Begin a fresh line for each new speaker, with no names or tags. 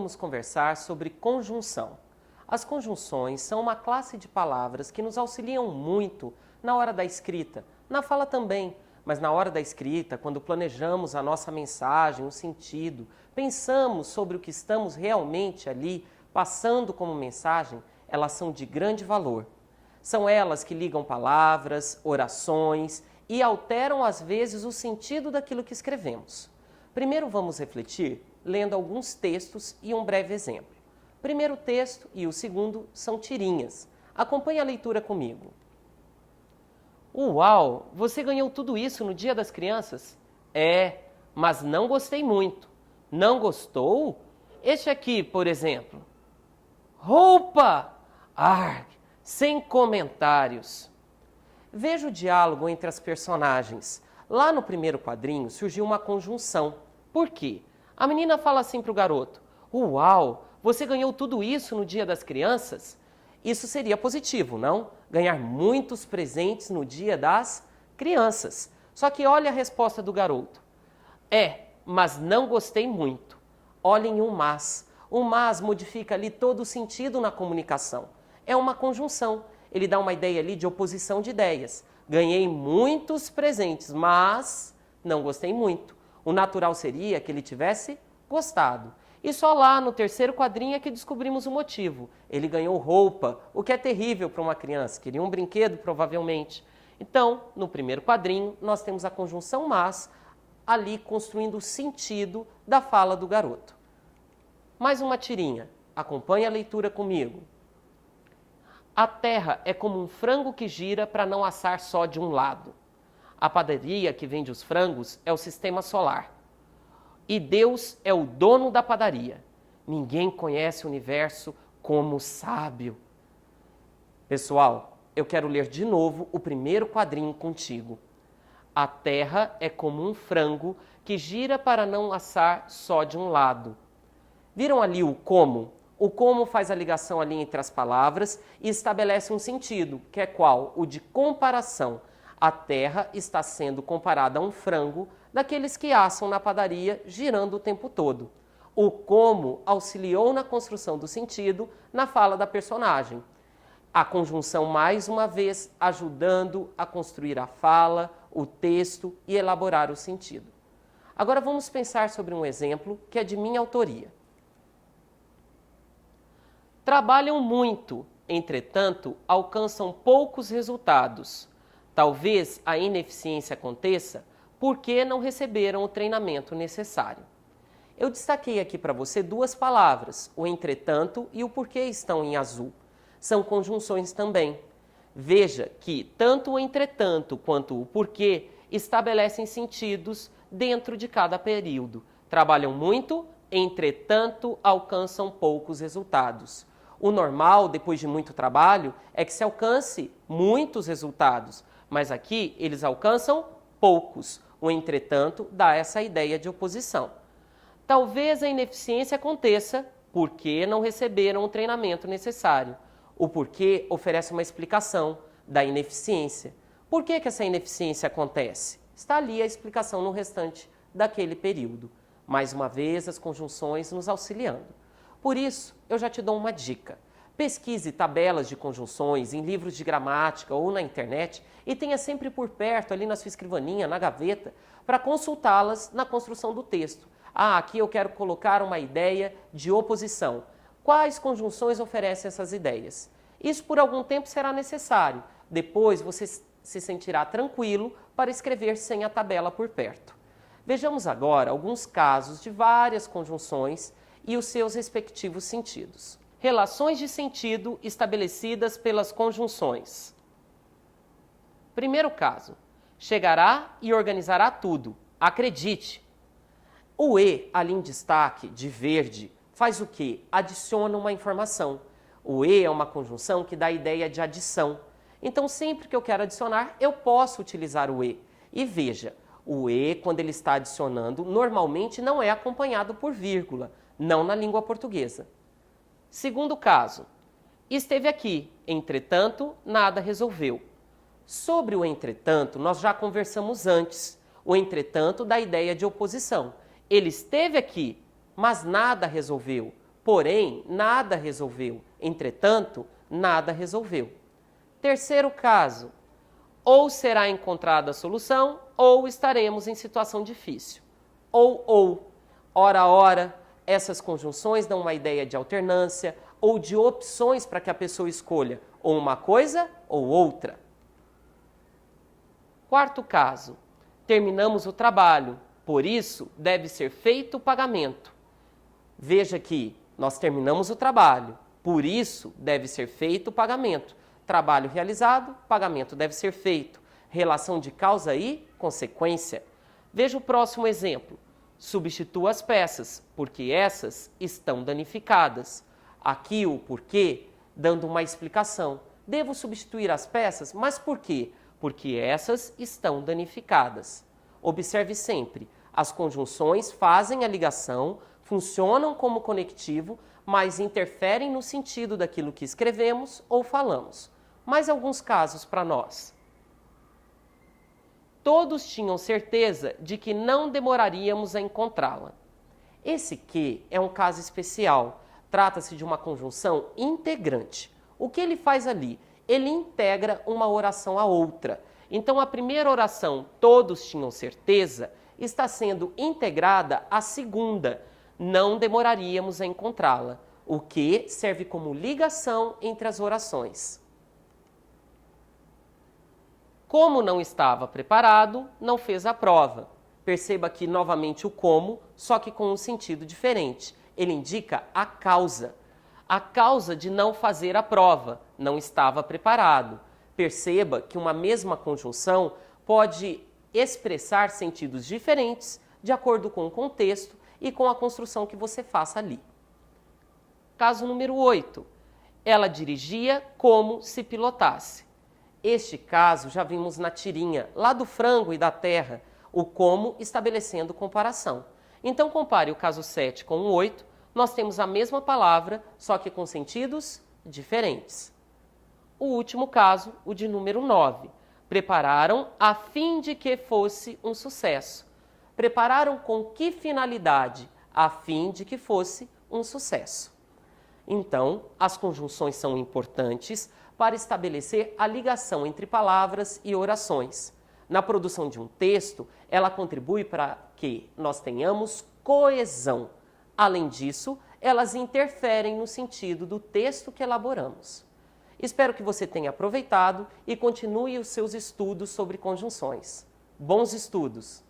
vamos conversar sobre conjunção. As conjunções são uma classe de palavras que nos auxiliam muito na hora da escrita, na fala também, mas na hora da escrita, quando planejamos a nossa mensagem, o sentido, pensamos sobre o que estamos realmente ali passando como mensagem, elas são de grande valor. São elas que ligam palavras, orações e alteram às vezes o sentido daquilo que escrevemos. Primeiro vamos refletir lendo alguns textos e um breve exemplo. O primeiro texto e o segundo são tirinhas. Acompanhe a leitura comigo. Uau, você ganhou tudo isso no Dia das Crianças? É, mas não gostei muito. Não gostou? Este aqui, por exemplo. Roupa! Arg! Sem comentários. Veja o diálogo entre as personagens. Lá no primeiro quadrinho surgiu uma conjunção. Por quê? A menina fala assim para o garoto. Uau, você ganhou tudo isso no Dia das Crianças? Isso seria positivo, não? Ganhar muitos presentes no Dia das Crianças. Só que olha a resposta do garoto. É, mas não gostei muito. Olhem o mas. O mas modifica ali todo o sentido na comunicação. É uma conjunção. Ele dá uma ideia ali de oposição de ideias. Ganhei muitos presentes, mas não gostei muito. O natural seria que ele tivesse gostado. E só lá no terceiro quadrinho é que descobrimos o motivo. Ele ganhou roupa, o que é terrível para uma criança. Queria um brinquedo, provavelmente. Então, no primeiro quadrinho, nós temos a conjunção mas, ali construindo o sentido da fala do garoto. Mais uma tirinha. Acompanhe a leitura comigo. A terra é como um frango que gira para não assar só de um lado. A padaria que vende os frangos é o sistema solar. E Deus é o dono da padaria. Ninguém conhece o universo como sábio. Pessoal, eu quero ler de novo o primeiro quadrinho contigo. A terra é como um frango que gira para não assar só de um lado. Viram ali o como? O como faz a ligação ali entre as palavras e estabelece um sentido, que é qual? O de comparação. A terra está sendo comparada a um frango daqueles que assam na padaria girando o tempo todo. O como auxiliou na construção do sentido na fala da personagem. A conjunção, mais uma vez, ajudando a construir a fala, o texto e elaborar o sentido. Agora vamos pensar sobre um exemplo que é de minha autoria. Trabalham muito, entretanto, alcançam poucos resultados. Talvez a ineficiência aconteça porque não receberam o treinamento necessário. Eu destaquei aqui para você duas palavras, o entretanto e o porquê estão em azul. São conjunções também. Veja que tanto o entretanto quanto o porquê estabelecem sentidos dentro de cada período. Trabalham muito, entretanto alcançam poucos resultados. O normal, depois de muito trabalho, é que se alcance muitos resultados, mas aqui eles alcançam poucos. O entretanto dá essa ideia de oposição. Talvez a ineficiência aconteça porque não receberam o treinamento necessário. O porquê oferece uma explicação da ineficiência. Por que essa ineficiência acontece? Está ali a explicação no restante daquele período. Mais uma vez, as conjunções nos auxiliando. Por isso, eu já te dou uma dica. Pesquise tabelas de conjunções em livros de gramática ou na internet e tenha sempre por perto, ali na sua escrivaninha, na gaveta, para consultá-las na construção do texto. Ah, aqui eu quero colocar uma ideia de oposição. Quais conjunções oferecem essas ideias? Isso por algum tempo será necessário. Depois você se sentirá tranquilo para escrever sem a tabela por perto. Vejamos agora alguns casos de várias conjunções e os seus respectivos sentidos. Relações de sentido estabelecidas pelas conjunções. Primeiro caso. Chegará e organizará tudo. Acredite. O E, ali em destaque, de verde, faz o quê? Adiciona uma informação. O E é uma conjunção que dá a ideia de adição. Então, sempre que eu quero adicionar, eu posso utilizar o E. E veja, o E, quando ele está adicionando, normalmente não é acompanhado por vírgula, não na língua portuguesa. Segundo caso, esteve aqui, entretanto, nada resolveu. Sobre o entretanto, nós já conversamos antes. O entretanto dá a ideia de oposição. Ele esteve aqui, mas nada resolveu. porém, nada resolveu. Entretanto, nada resolveu. Terceiro caso, ou será encontrada a solução, ou estaremos em situação difícil. Ou. Ora, essas conjunções dão uma ideia de alternância ou de opções para que a pessoa escolha ou uma coisa ou outra. Quarto caso, terminamos o trabalho, por isso deve ser feito o pagamento. Veja que nós terminamos o trabalho, por isso deve ser feito o pagamento. Trabalho realizado, pagamento deve ser feito. Relação de causa e consequência. Veja o próximo exemplo. Substitua as peças, porque essas estão danificadas. Aqui o porquê, dando uma explicação. Devo substituir as peças, mas por quê? Porque essas estão danificadas. Observe sempre, as conjunções fazem a ligação, funcionam como conectivo, mas interferem no sentido daquilo que escrevemos ou falamos. Mais alguns casos para nós. Todos tinham certeza de que não demoraríamos a encontrá-la. Esse que é um caso especial. Trata-se de uma conjunção integrante. O que ele faz ali? Ele integra uma oração à outra. Então, a primeira oração, todos tinham certeza, está sendo integrada à segunda. Não demoraríamos a encontrá-la. O que serve como ligação entre as orações. Como não estava preparado, não fez a prova. Perceba aqui novamente o como, só que com um sentido diferente. Ele indica a causa. A causa de não fazer a prova, não estava preparado. Perceba que uma mesma conjunção pode expressar sentidos diferentes de acordo com o contexto e com a construção que você faça ali. Caso número 8. Ela dirigia como se pilotasse. Este caso já vimos na tirinha, lá do frango e da terra, o como estabelecendo comparação. Então, compare o caso 7 com o 8, nós temos a mesma palavra, só que com sentidos diferentes. O último caso, o de número 9. Prepararam a fim de que fosse um sucesso. Prepararam com que finalidade? A fim de que fosse um sucesso. Então, as conjunções são importantes para estabelecer a ligação entre palavras e orações. Na produção de um texto, ela contribui para que nós tenhamos coesão. Além disso, elas interferem no sentido do texto que elaboramos. Espero que você tenha aproveitado e continue os seus estudos sobre conjunções. Bons estudos!